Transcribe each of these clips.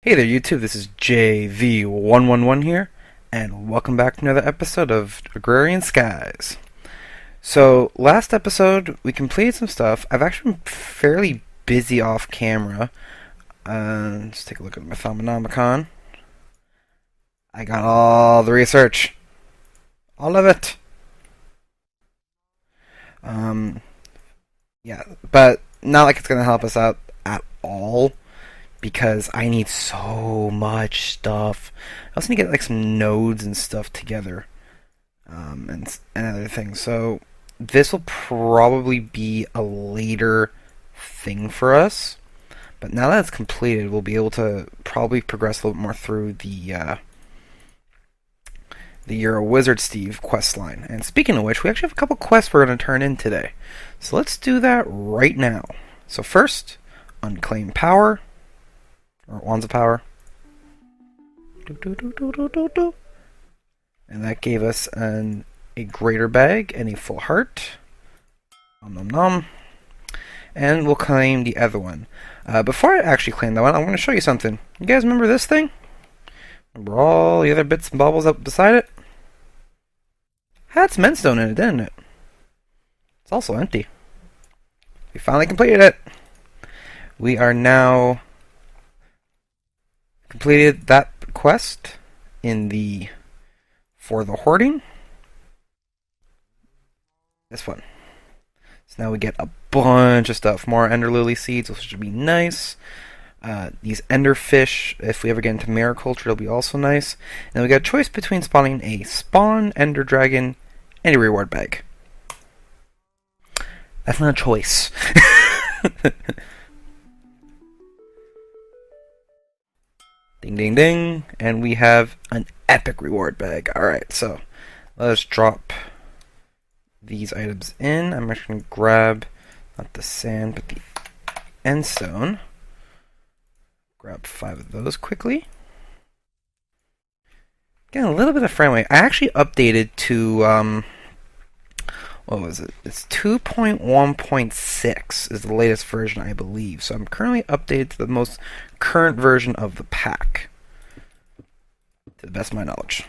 Hey there YouTube, this is JV111 here, and welcome back to another episode of Agrarian Skies. So, last episode, we completed some stuff. I've actually been fairly busy off camera. Let's take a look at my Thumbonomicon. I got all the research. All of it. Yeah, but not like it's going to help us out at all, because I need so much stuff. I also need to get like some nodes and stuff together, and other things. So this will probably be a later thing for us. But now that it's completed, we'll be able to probably progress a little bit more through the You're a Wizard Steve quest line. And speaking of which, we actually have a couple quests we're going to turn in today. So let's do that right now. So first, unclaimed power. Or wands of power. And that gave us a greater bag and a full heart. Nom nom nom. And we'll claim the other one. Before I actually claim that one, I'm going to show you something. You guys remember this thing? Remember all the other bits and baubles up beside it? Had some endstone in it, didn't it? It's also empty. We finally completed it. We are now completed that quest for the hoarding. This one. So now we get a bunch of stuff. More ender lily seeds, which should be nice. These ender fish, if we ever get into mariculture, it'll be also nice. And then we got a choice between spawning a spawn ender dragon and a reward bag. That's not a choice. Ding ding ding, and we have an epic reward bag. Alright, so let us drop these items in. I'm actually going to grab, not the sand, but the endstone. Grab 5 of those quickly. Getting a little bit of frame rate. I actually updated to, what was it? It's 2.1.6 is the latest version, I believe. So I'm currently updated to the most current version of the pack, to the best of my knowledge.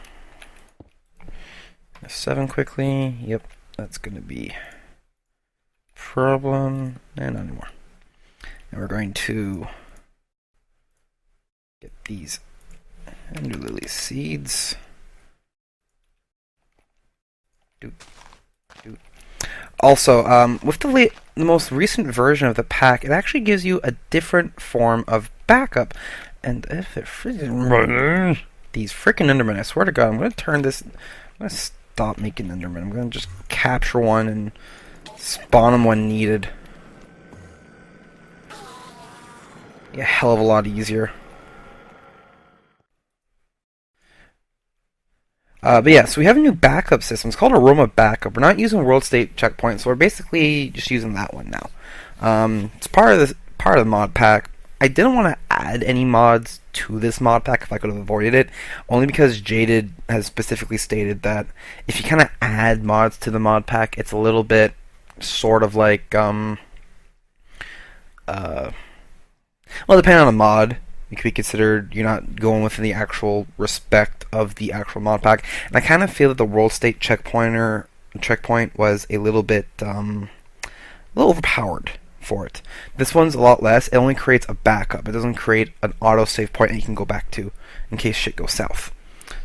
7 quickly. Yep, that's going to be problem. And not anymore. And we're going to get these ender lily seeds. Doop. Doop. Also, with the most recent version of the pack, it actually gives you a different form of backup. And if it freaking these freaking Endermen, I swear to God, I'm going to turn this. I'm going to stop making Endermen. I'm going to just capture one and spawn them when needed. Be a hell of a lot easier. But yeah, so we have a new backup system. It's called Aroma Backup. We're not using World State Checkpoint, so we're basically just using that one now. It's part of the mod pack. I didn't want to add any mods to this mod pack if I could have avoided it, only because Jaded has specifically stated that if you kind of add mods to the mod pack, it's a little bit sort of like well, depending on the mod, it could be considered you're not going within the actual respect of the actual mod pack. And I kind of feel that the World State checkpoint was a little bit a little overpowered for it. This one's a lot less. It only creates a backup. It doesn't create an auto-save point that you can go back to in case shit goes south.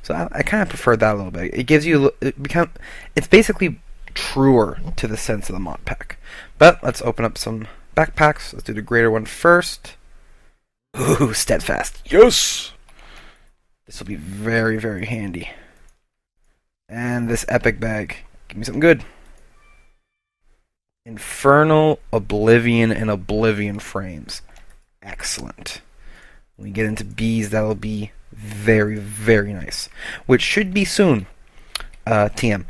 So I kind of prefer that a little bit. It gives you it's basically truer to the sense of the mod pack. But let's open up some backpacks. Let's do the greater one first. Ooh, steadfast. Yes! This will be very, very handy. And this epic bag. Give me something good. Infernal, Oblivion, and Oblivion frames. Excellent. When we get into bees, that'll be very, very nice. Which should be soon. TM.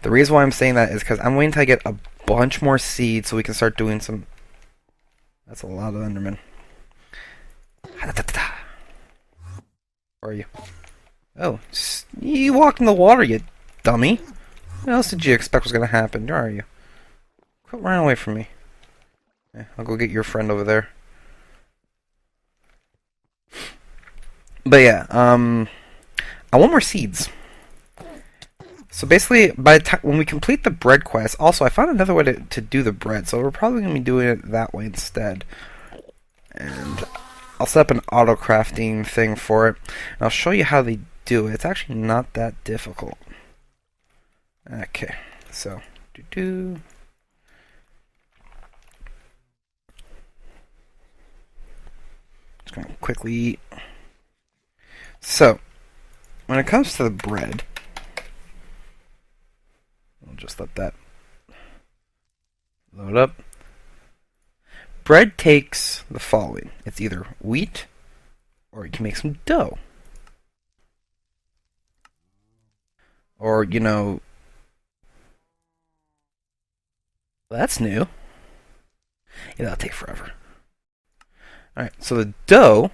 The reason why I'm saying that is because I'm waiting until I get a bunch more seeds so we can start doing some... That's a lot of Endermen. Where are you? Oh, you walked in the water, you dummy. What else did you expect was going to happen? Where are you? Quit running away from me. Yeah, I'll go get your friend over there. But yeah, I want more seeds. So basically, by the time when we complete the bread quest, also I found another way to do the bread, so we're probably gonna be doing it that way instead. And I'll set up an auto crafting thing for it, and I'll show you how they do it. It's actually not that difficult. Okay, so just gonna quickly eat. So when it comes to the bread, I'll just let that load up. Bread takes the following. It's either wheat, or you can make some dough. Or, that's new. Yeah, that'll take forever. Alright, so the dough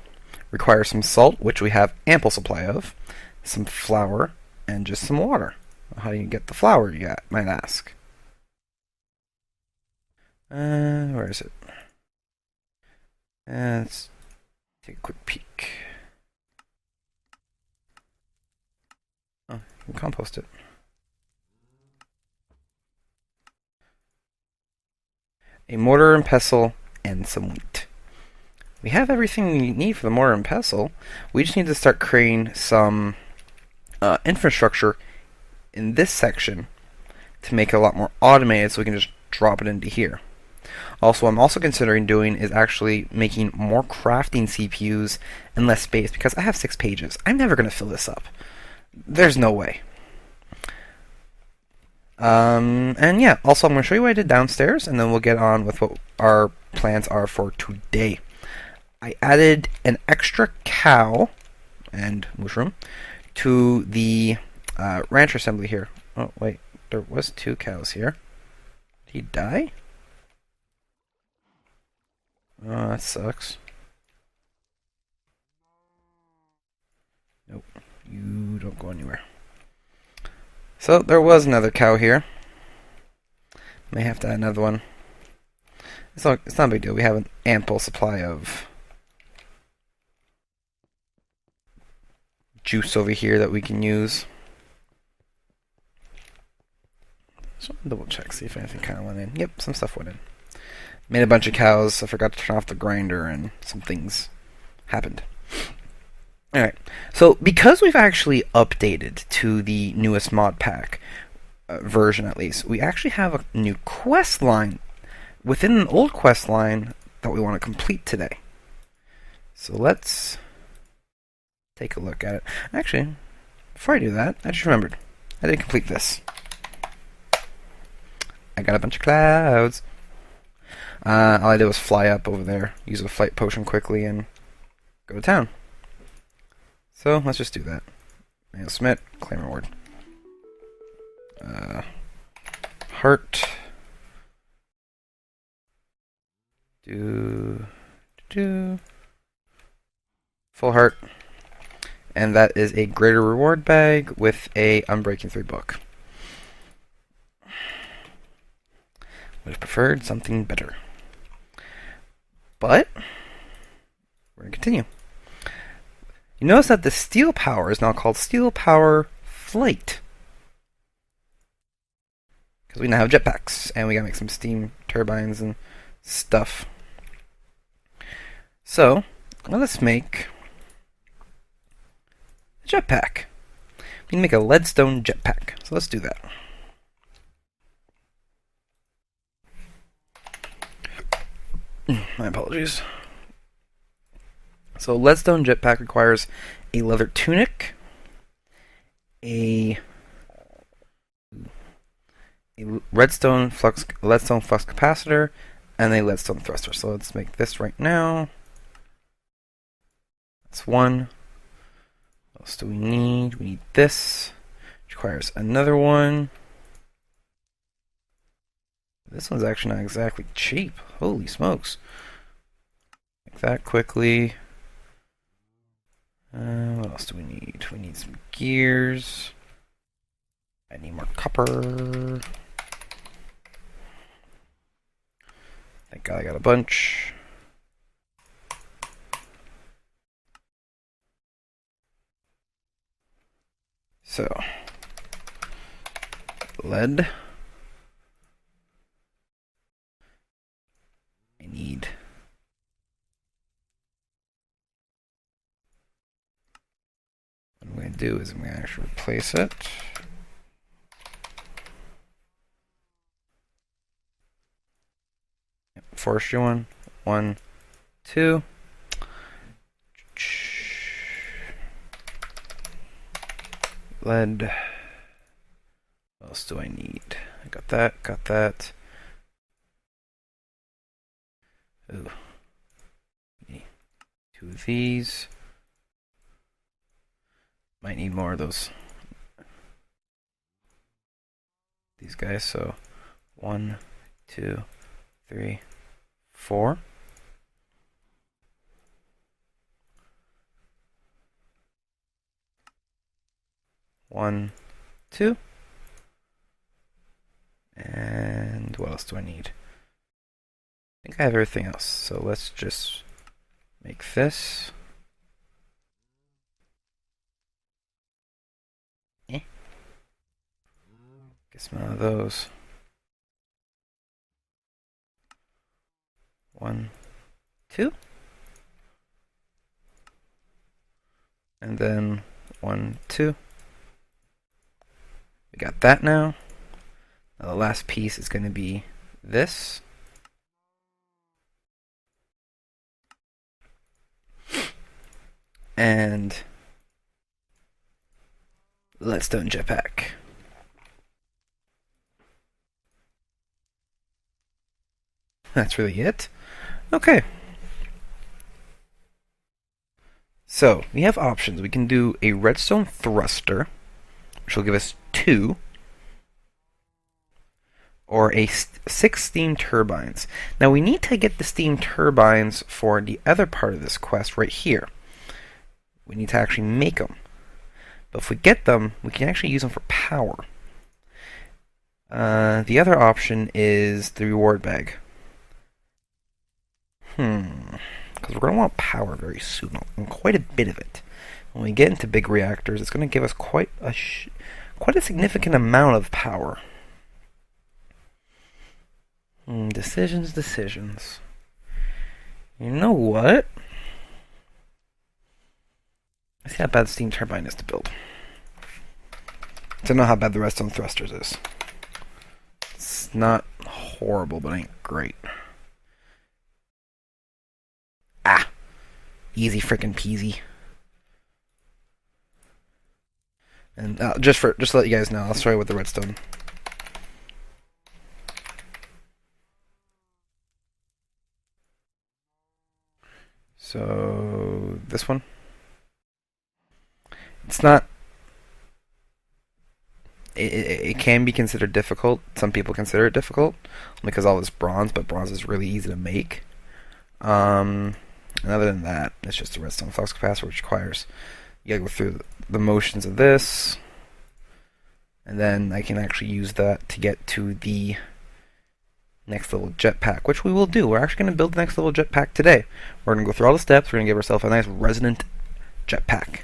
requires some salt, which we have ample supply of, some flour, and just some water. How do you get the flour, you might ask? Where is it? Let's take a quick peek. Oh, you can compost it. A mortar and pestle and some wheat. We have everything we need for the mortar and pestle. We just need to start creating some infrastructure in this section to make it a lot more automated so we can just drop it into here. Also, what I'm also considering doing is actually making more crafting CPUs and less space, because I have 6 pages. I'm never going to fill this up. There's no way. And yeah, also I'm going to show you what I did downstairs, and then we'll get on with what our plans are for today. I added an extra cow and mushroom to the rancher assembly here. Oh, wait, there was 2 cows here. Did he die? Oh, that sucks. Nope, you don't go anywhere. So, there was another cow here. May have to add another one. It's not a big deal. We have an ample supply of juice over here that we can use. So double check, see if anything kind of went in. Yep, some stuff went in. Made a bunch of cows. I forgot to turn off the grinder, and some things happened. Alright, so because we've actually updated to the newest mod pack version, at least, we actually have a new quest line within an old quest line that we want to complete today. So let's take a look at it. Actually, before I do that, I just remembered. I didn't complete this. I got a bunch of clouds. All I did was fly up over there, use a flight potion quickly, and go to town. So let's just do that. Mail submit, claim reward. Heart. Full heart. And that is a greater reward bag with a Unbreaking 3 book. Would have preferred something better. But we're going to continue. You notice that the steel power is now called Steel Power Flight. Because we now have jetpacks, and we gotta make some steam turbines and stuff. So, let's make a jetpack. We can make a leadstone jetpack. So let's do that. My apologies. So, leadstone jetpack requires a leather tunic, a leadstone flux capacitor, and a leadstone thruster. So let's make this right now. That's one. What else do we need? We need this, which requires another one. This one's actually not exactly cheap. Holy smokes. Make that quickly. What else do we need? We need some gears. I need more copper. Thank God I got a bunch. So, lead. I need what I'm going to do is I'm going to actually replace it. Forestry one, 1, 2. Lead. What else do I need? I got that, got that. Ooh. Need 2 of these. Might need more of those. These guys, so 1, 2, 3, 4. One, 2. And what else do I need? I think I have everything else, so let's just make this. Get some of those. 1, 2. And then 1, 2. We got that now. Now the last piece is going to be this. And leadstone jetpack. That's really it. Okay. So we have options. We can do a redstone thruster, which will give us 2, or 6 steam turbines. Now we need to get the steam turbines for the other part of this quest right here. We need to actually make them. But if we get them, we can actually use them for power. The other option is the reward bag. Because we're going to want power very soon, and quite a bit of it. When we get into big reactors, it's going to give us quite a significant amount of power. Decisions. You know what? Let's see how bad the steam turbine is to build. I don't know how bad the redstone thrusters is. It's not horrible, but ain't great. Ah! Easy frickin' peasy. And just to let you guys know, I'll start with the redstone. So this one. It's not. It can be considered difficult. Some people consider it difficult because all this bronze, but bronze is really easy to make. And other than that, it's just a redstone flux capacitor, which requires you gotta go through the motions of this, and then I can actually use that to get to the next level jetpack, which we will do. We're actually going to build the next level jetpack today. We're going to go through all the steps. We're going to give ourselves a nice resonant jetpack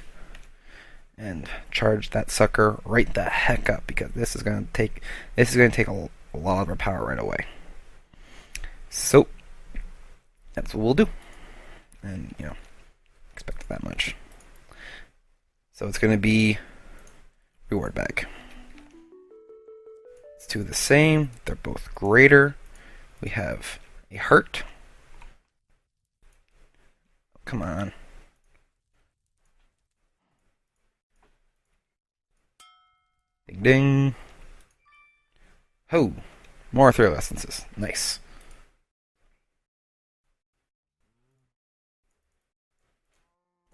and charge that sucker right the heck up, because this is going to take a lot of our power right away. So that's what we'll do, and expect that much. So it's going to be reward bag. It's 2 the same. They're both greater. We have a heart. Come on. Ding ding. Ho! More ethereal essences. Nice.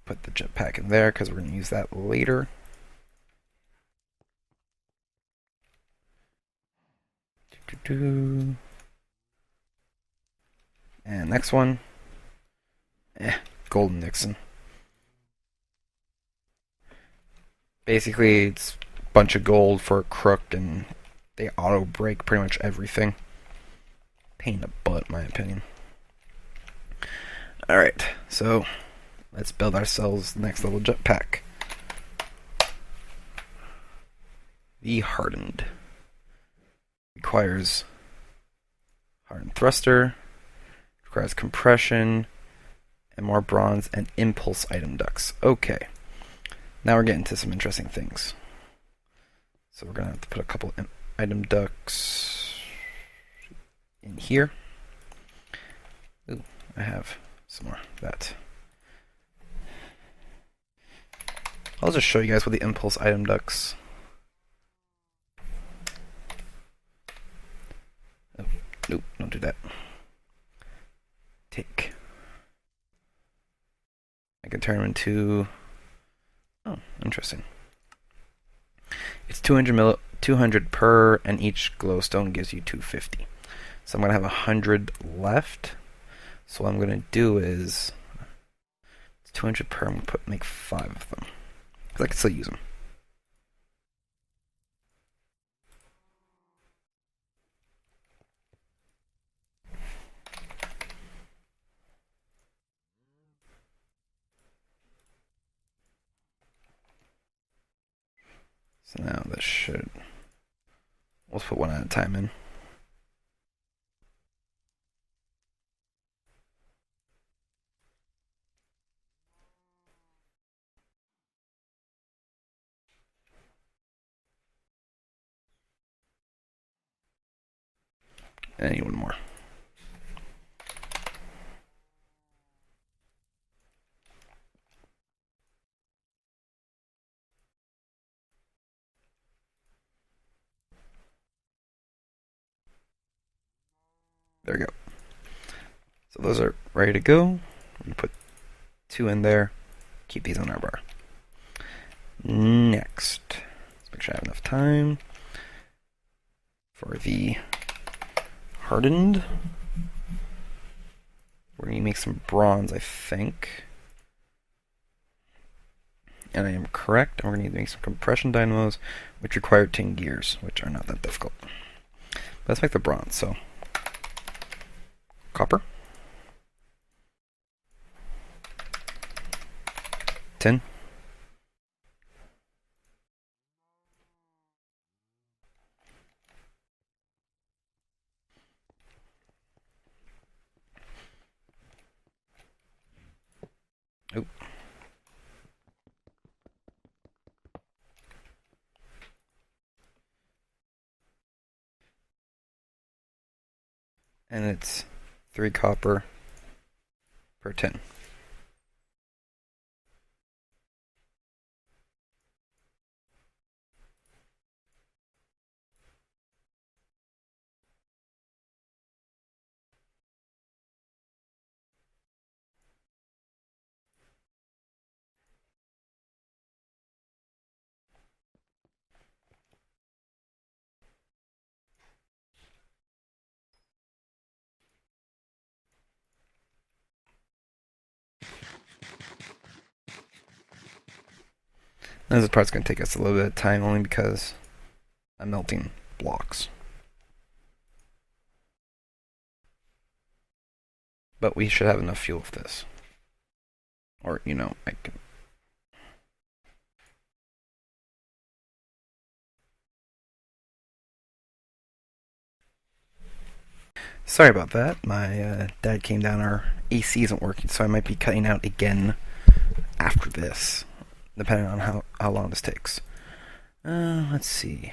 Put the jetpack in there because we're going to use that later. And next one. Golden Nixon. Basically, it's a bunch of gold for a crook, and they auto break pretty much everything. Pain in the butt, in my opinion. Alright, so let's build ourselves the next level jetpack. the hardened. Requires hardened thruster, requires compression, and more bronze and impulse item ducts. Okay, now we're getting to some interesting things. So we're going to have to put a couple item ducts in here. Ooh, I have some more of that. I'll just show you guys what the impulse item ducts. Oh, nope, don't do that. Take. I can turn them into. Oh, interesting. It's 200 per, and each glowstone gives you 250. So I'm gonna have 100 left. So what I'm gonna do is it's 200 per. I'm gonna make 5 of them because I can still use them. So now this should. Let's put one at a time in. And I need one more. There we go. So those are ready to go. I'm going to put 2 in there. Keep these on our bar. Next, let's make sure I have enough time for the hardened. We're going to make some bronze, I think. And I am correct. And we're going to make some compression dynamos, which require 10 gears, which are not that difficult. But let's make the bronze. So, copper, tin, oh, and it's 3 copper per tin. And this part's going to take us a little bit of time only because I'm melting blocks. But we should have enough fuel for this. Or, you know, I can. Sorry about that. My dad came down. Our AC isn't working, so I might be cutting out again after this, depending on how long this takes. Let's see.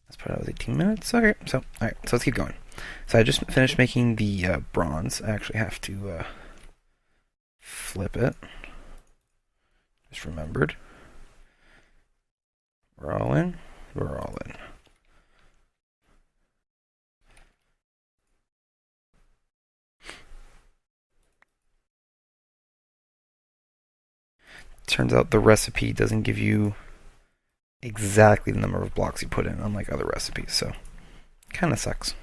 Let's put it out 18 minutes. Okay, so alright, so let's keep going. So I just finished making the bronze. I actually have to flip it. Just remembered. We're all in. We're all in. Turns out the recipe doesn't give you exactly the number of blocks you put in, unlike other recipes, so kind of sucks.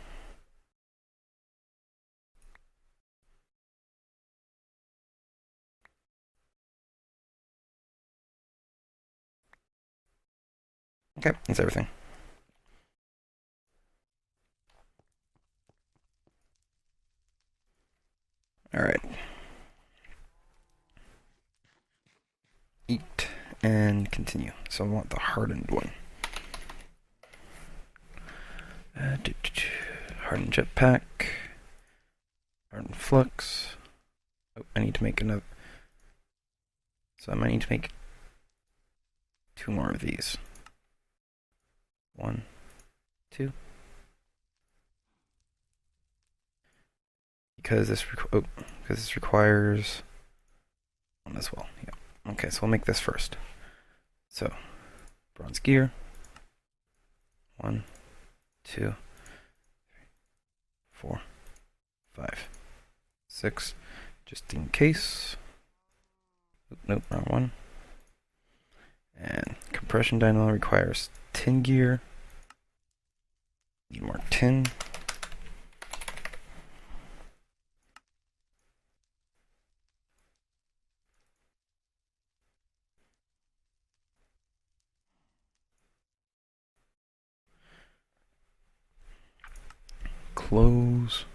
Okay, that's everything. Alright. Eat and continue. So I want the hardened one. Hardened jetpack. Hardened flux. Oh, I need to make another. So I might need to make 2 more of these. 1, 2. Because this requires one as well. Yeah. Okay, so we'll make this first. So bronze gear. 1, 2, 3, 4, 5, 6. Just in case. Nope, wrong one. And compression dynamo requires tin gear. Need more tin. Close.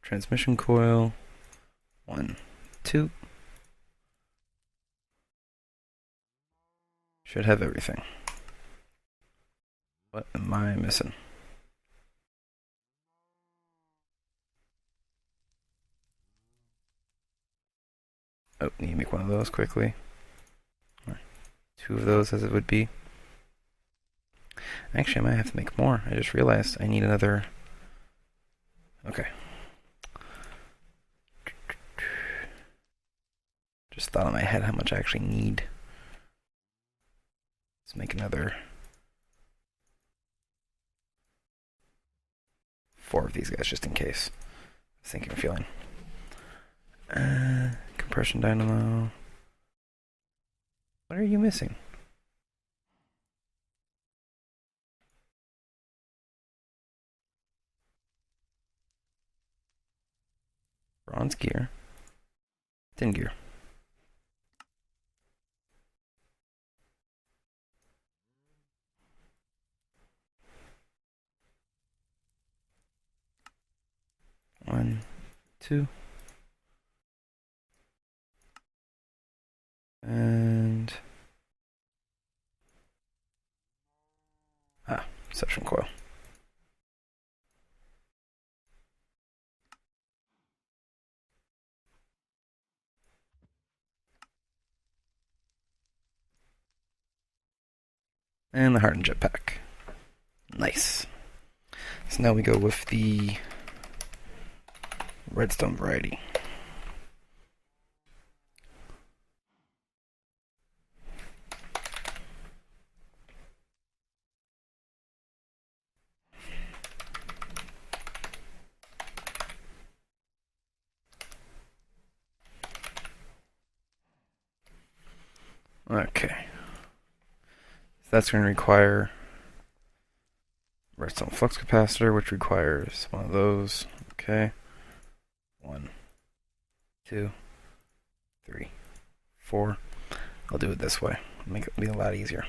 Transmission coil. 1, 2. Should have everything. What am I missing? Oh, need to make one of those quickly. Or 2 of those as it would be. Actually, I might have to make more. I just realized I need another. Okay. Just thought in my head how much I actually need. Let's make another 4 of these guys just in case. I was thinking of feeling. Compression dynamo. What are you missing? Bronze gear. Tin gear. One, 2. And suction coil. And the hardened jetpack. Nice. So now we go with the redstone variety. Okay. So that's going to require redstone flux capacitor, which requires one of those. Okay. 1, 2, 3, 4. I'll do it this way. Make it be a lot easier.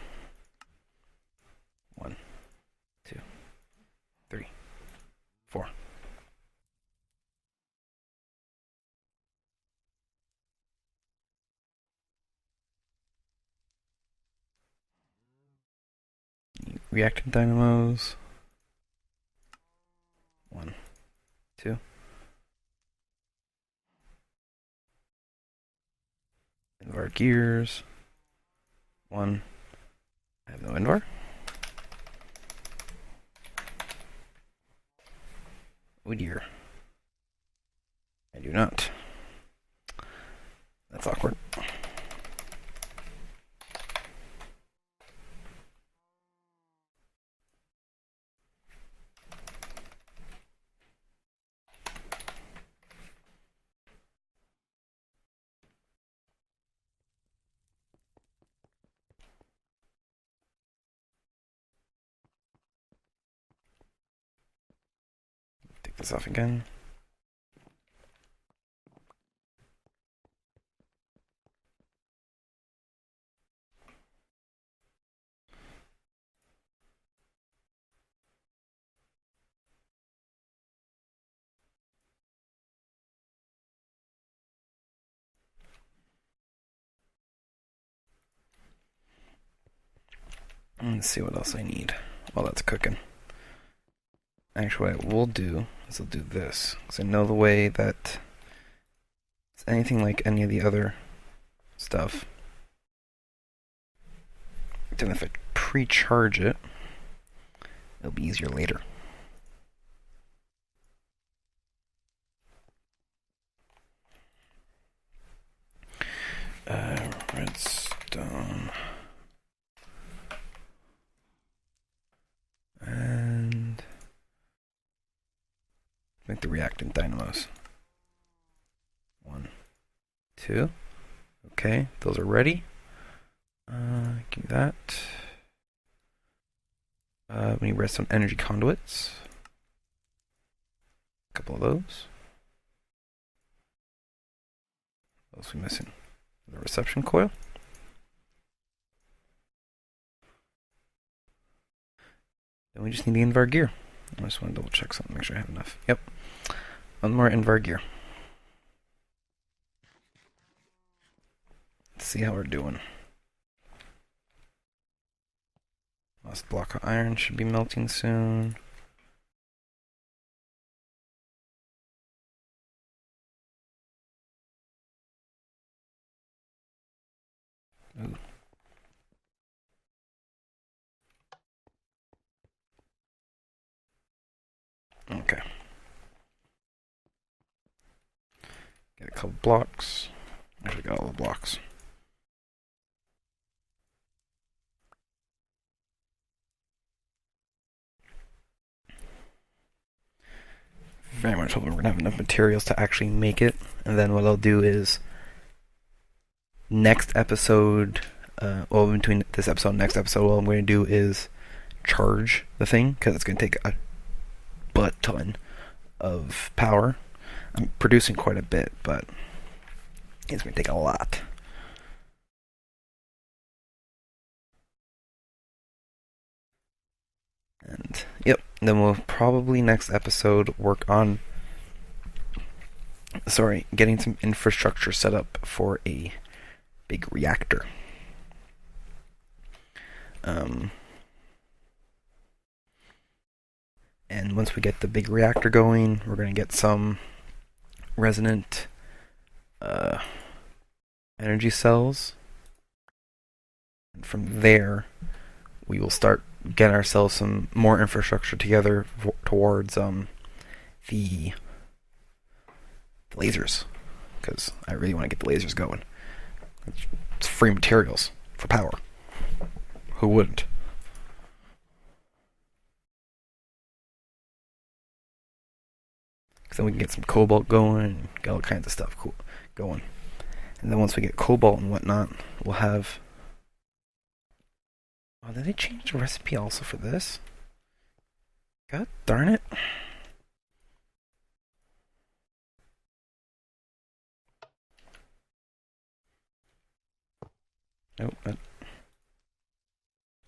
1, 2, 3, 4. Reactant dynamos. 1, 2. Invar gears. 1. I have no invar. Oh dear. I do not. That's awkward. Take this off again. Let's see what else I need while that's cooking. Actually, what I will do is I'll do this, because I know the way that it's anything like any of the other stuff. Then if I pre-charge it, it'll be easier later. Redstone. And make the reactant dynamos. 1, 2. Okay, those are ready. Give me that. We need redstone energy conduits. A couple of those. What else are we missing? The reception coil. Then we just need the Invar gear. I just want to double check something, make sure I have enough. Yep. One more Invar gear. Let's see how we're doing. Last block of iron should be melting soon. Ooh. Okay. Get a couple blocks. Actually got all the blocks. Very much hoping we're gonna have enough materials to actually make it. And then what I'll do is next episode, well, between this episode and next episode, what I'm going to do is charge the thing, because it's going to take a butt ton of power. I'm producing quite a bit, but it's going to take a lot. And yep, then we'll probably next episode work on getting some infrastructure set up for a big reactor. And once we get the big reactor going, we're going to get some resonant energy cells. And from there, we will start getting ourselves some more infrastructure together towards the lasers, because I really want to get the lasers going. It's free materials for power. Who wouldn't? Because then we can get some cobalt going, and get all kinds of stuff going. And then once we get cobalt and whatnot, we'll have... Oh, did they change the recipe also for this? God darn it. Nope,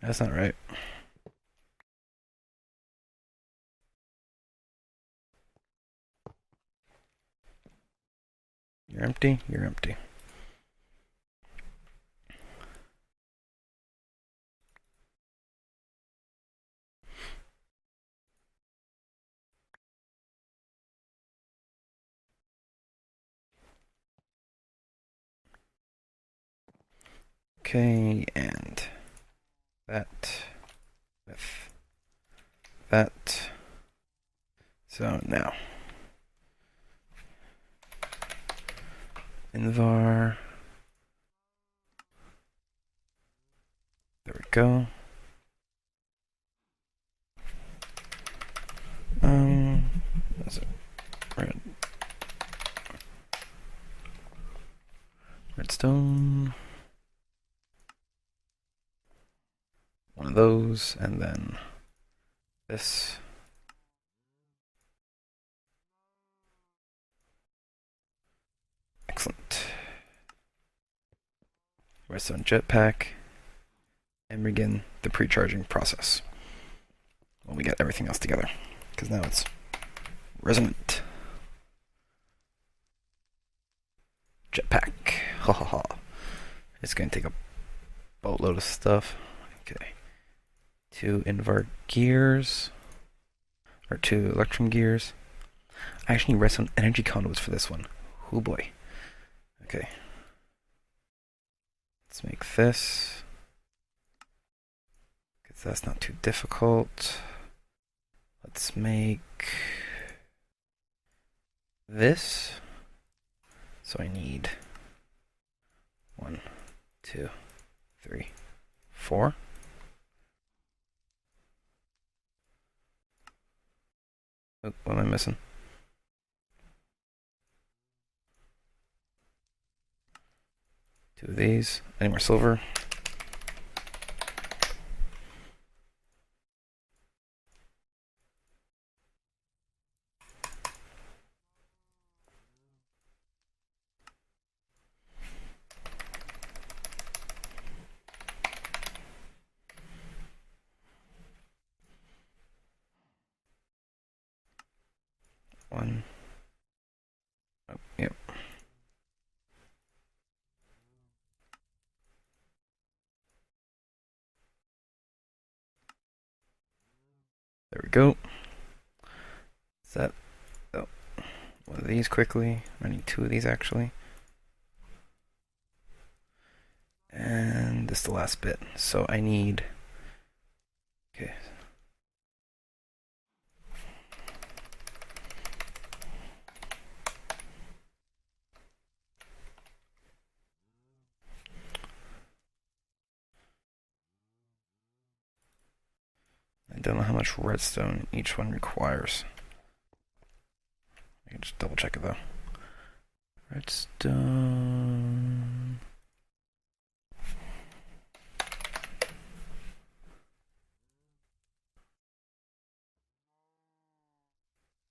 that's not right. You're empty, you're empty. Okay, and that with that. So now, Invar. There we go. That's it. Redstone. One of those, and then this. Excellent. Redstone jetpack, and begin the pre-charging process when we get everything else together, because now it's resonant. Jetpack. Ha ha ha. It's going to take a boatload of stuff. Okay. 2 invert gears, or 2 electrum gears. I actually need redstone energy conduits for this one. Oh boy. Okay. Let's make this, because that's not too difficult. Let's make this. So I need 1, 2, 3, 4. Oh, what am I missing? Two of these. Any more silver? One. Oh, yep. There we go. Is that... Oh. One of these quickly. I need 2 of these actually. And this is the last bit. So I need... Okay. I don't know how much redstone each one requires. I can just double check it though. Redstone.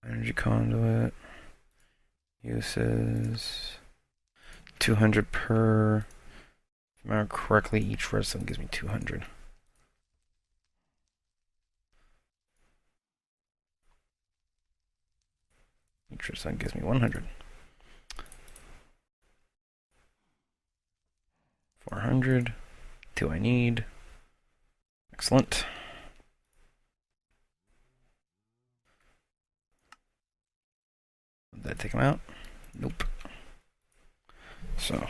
Energy conduit. Uses 200 per. If I remember correctly, each redstone gives me 200. Each redstone gives me 100. 400. 2 I need. Excellent. Did I take them out? Nope. So.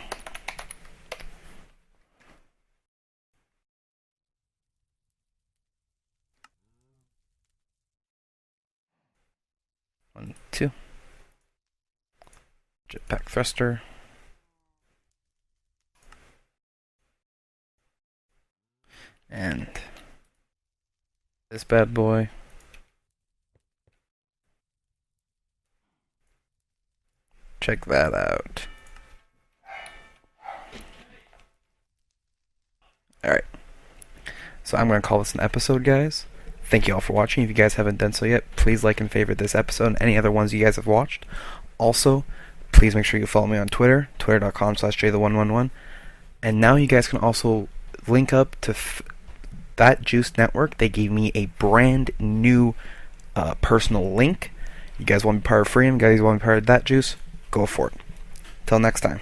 One, 2. Jetpack thruster. And this bad boy. Check that out. Alright. So I'm going to call this an episode, guys. Thank you all for watching. If you guys haven't done so yet, please like and favorite this episode and any other ones you guys have watched. Also, please make sure you follow me on Twitter, twitter.com/jthe111. And now you guys can also link up to that Juice Network. They gave me a brand new personal link. You guys want to be part of Freedom? You guys want to be part of that Juice? Go for it. Till next time.